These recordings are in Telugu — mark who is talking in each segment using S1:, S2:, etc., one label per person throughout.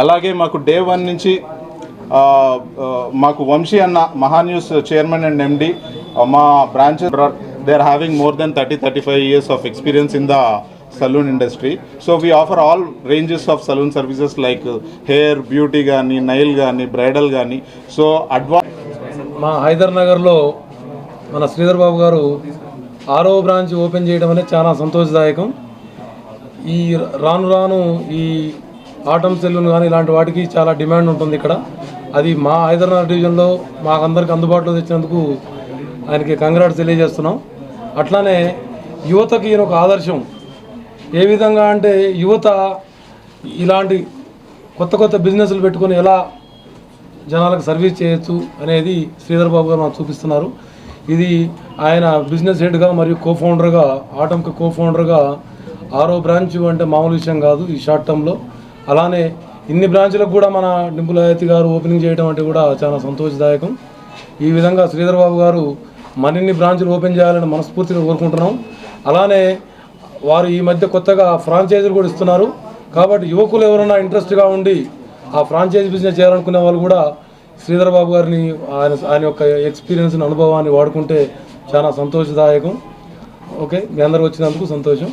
S1: అలాగే మాకు డే 1 నుంచి మాకు వంశీ అన్న మహాన్యూస్ చైర్మన్ అండ్ ఎండి మా branches they are having more than 35 years of experience in the saloon industry. So we offer all ranges of saloon services like hair, beauty gaani, nail gaani, bridal gaani. So
S2: మా హైదర్ నగర్లో మన శ్రీధర్ బాబు గారు 6వ బ్రాంచ్ ఓపెన్ చేయడం అనేది చాలా సంతోషదాయకం. ఈ రాను ఈ ఆటం సెలూన్ కానీ ఇలాంటి వాటికి చాలా డిమాండ్ ఉంటుంది ఇక్కడ. అది మా హైదరాబాద్ డివిజన్లో మాకందరికి అందుబాటులో తెచ్చినందుకు ఆయనకి కంగ్రాట్స్ తెలియజేస్తున్నాం. అట్లానే యువతకి ఈయన ఒక ఆదర్శం. ఏ విధంగా అంటే యువత ఇలాంటి కొత్త బిజినెస్లు పెట్టుకొని ఎలా జనాలకు సర్వీస్ చేయొచ్చు అనేది శ్రీధర్ బాబు గారు నాకు చూపిస్తున్నారు. ఇది ఆయన బిజినెస్ హెడ్గా మరియు కోఫౌండర్గా ఆటంకి కోఫౌండర్గా 6వ బ్రాంచ్ అంటే మామూలు విషయం కాదు ఈ షార్ట్ టర్మ్లో. అలానే ఇన్ని బ్రాంచ్లకు కూడా మన డింపుల్ హయాతి గారు ఓపెనింగ్ చేయడం అంటే కూడా చాలా సంతోషదాయకం. ఈ విధంగా శ్రీధర్ బాబు గారు మరిన్ని బ్రాంచ్లు ఓపెన్ చేయాలని మనస్ఫూర్తిగా కోరుకుంటున్నాం. అలానే వారు ఈ మధ్య కొత్తగా ఫ్రాంచైజీలు కూడా ఇస్తున్నారు. కాబట్టి యువకులు ఎవరైనా ఇంట్రెస్ట్గా ఉండి ఆ ఫ్రాంచైజీ బిజినెస్ చేయాలనుకునే వాళ్ళు కూడా శ్రీధర్ బాబు గారిని ఆయన యొక్క ఎక్స్పీరియన్స్ని అనుభవాన్ని వాడుకుంటే చాలా సంతోషదాయకం. ఓకే, మీ అందరూ వచ్చినందుకు సంతోషం.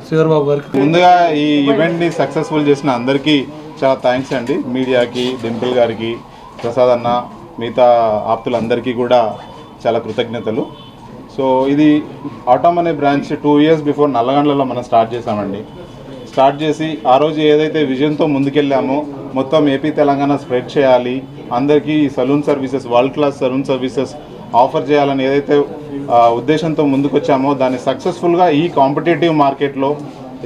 S2: శ్రీధర్ బాబు గారికి
S1: ముందుగా ఈ ఈవెంట్ని సక్సెస్ఫుల్ చేసిన అందరికీ చాలా థ్యాంక్స్ అండి. మీడియాకి, డింపుల్ గారికి, ప్రసాద్ అన్న, మిగతా ఆప్తులందరికీ కూడా చాలా కృతజ్ఞతలు. సో ఇది ఆటమ్ అనే బ్రాంచ్ 2 years బిఫోర్ నల్లగండ్లలో మనం స్టార్ట్ చేసామండి. స్టార్ట్ చేసి ఆ రోజు ఏదైతే విజన్తో ముందుకెళ్ళామో మొత్తం ఏపీ తెలంగాణ స్ప్రెడ్ చేయాలి, అందరికీ salon services, world class salon services offer చేయాలని ఏదైతే ఉద్దేశంతో ముందుకొచ్చామో దాన్ని సక్సెస్ఫుల్గా ఈ కాంపిటేటివ్ మార్కెట్లో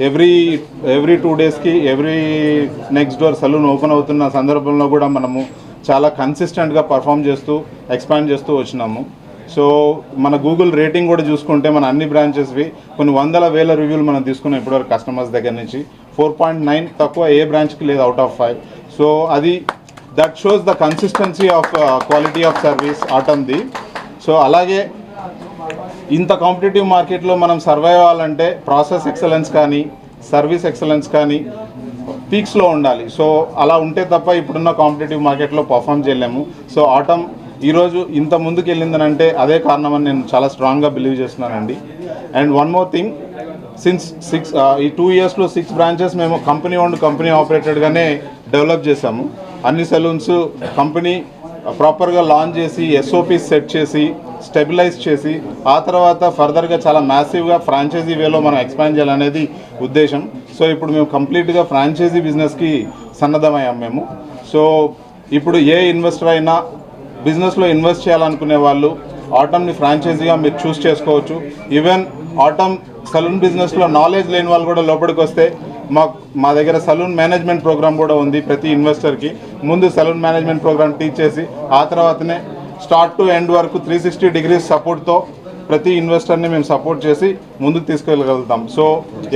S1: ఎవ్రీ 2 daysకి every next door salon open అవుతున్న సందర్భంలో కూడా మనము చాలా కన్సిస్టెంట్గా పర్ఫామ్ చేస్తూ ఎక్స్పాండ్ చేస్తూ వచ్చినాము. సో మన గూగుల్ రేటింగ్ కూడా చూసుకుంటే మన అన్ని బ్రాంచెస్వి కొన్ని 100,000 రివ్యూలు మనం తీసుకున్నాం ఇప్పటివరకు కస్టమర్స్ దగ్గర నుంచి. 4.9 తక్కువ ఏ బ్రాంచ్కి లేదు అవుట్ ఆఫ్ 5. సో అది that shows the consistency of quality of service ఆటమ్ది. సో అలాగే ఇంత కాంపిటేటివ్ మార్కెట్లో మనం సర్వైవ్ అవ్వాలంటే ప్రాసెస్ ఎక్సలెన్స్ కానీ సర్వీస్ ఎక్సలెన్స్ కానీ పీక్స్లో ఉండాలి. సో అలా ఉంటే తప్ప ఇప్పుడున్న కాంపిటేటివ్ మార్కెట్లో పర్ఫామ్ చేయలేము. సో ఆటమ్ ఈరోజు ఇంత ముందుకు వెళ్ళిందనంటే అదే కారణమని నేను చాలా స్ట్రాంగ్గా బిలీవ్ చేస్తున్నానండి. And one more thing, since ఈ 2 yearsలో 6 బ్రాంచెస్ మేము కంపెనీ ఓన్డ్ కంపెనీ ఆపరేటెడ్గానే డెవలప్ చేశాము. అన్ని సెలూన్స్ కంపెనీ ప్రాపర్గా లాంచ్ చేసి SOPs సెట్ చేసి స్టెబిలైజ్ చేసి ఆ తర్వాత ఫర్దర్గా చాలా మ్యాసివ్గా ఫ్రాంచైజీ వేలో మనం ఎక్స్పాండ్ చేయాలనేది ఉద్దేశం. సో ఇప్పుడు మేము కంప్లీట్గా ఫ్రాంచైజీ బిజినెస్కి సన్నద్ధమయ్యాం మేము. సో ఇప్పుడు ఏ ఇన్వెస్టర్ అయినా బిజినెస్లో ఇన్వెస్ట్ చేయాలనుకునే వాళ్ళు ఆటమ్ని ఫ్రాంచైజీగా మీరు చూస్ చేసుకోవచ్చు. ఈవెన్ ఆటమ్ సలూన్ బిజినెస్లో నాలెడ్జ్ లేని వాళ్ళు కూడా లోపలికి వస్తే మా దగ్గర సలూన్ మేనేజ్మెంట్ ప్రోగ్రామ్ కూడా ఉంది. ప్రతి ఇన్వెస్టర్కి ముందు సలూన్ మేనేజ్మెంట్ ప్రోగ్రామ్ టీచ్ చేసి ఆ తర్వాతనే స్టార్ట్ టు ఎండ్ వరకు 360 degrees సపోర్ట్తో ప్రతి ఇన్వెస్టర్ని మేము సపోర్ట్ చేసి ముందుకు తీసుకెళ్ళగలుగుతాం. సో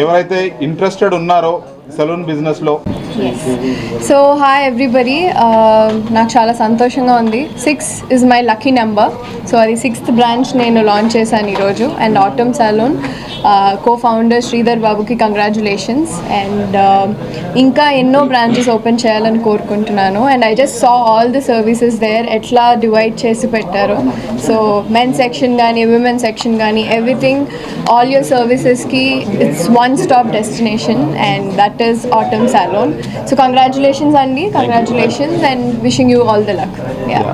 S1: ఎవరైతే ఇంట్రెస్టెడ్ ఉన్నారో సలూన్ బిజినెస్లో.
S3: సో హాయ్ ఎవ్రీబడి, నాకు చాలా సంతోషంగా ఉంది. 6 is my lucky number. So అది 6th బ్రాంచ్ నేను లాంచ్ చేశాను ఈరోజు. And Atom salon co-founder Sridhar బాబుకి కంగ్రాచులేషన్స్. అండ్ ఇంకా ఎన్నో బ్రాంచెస్ ఓపెన్ చేయాలని కోరుకుంటున్నాను. And I just saw all the services there, ఎట్లా డివైడ్ చేసి పెట్టారు. సో మెన్ సెక్షన్ కానీ విమెన్ సెక్షన్ కానీ ఎవ్రీథింగ్, ఆల్ యువర్ సర్వీసెస్కి it's one stop destination and that is Atom Salon. So congratulations Andy, congratulations and wishing you all the luck. Yeah.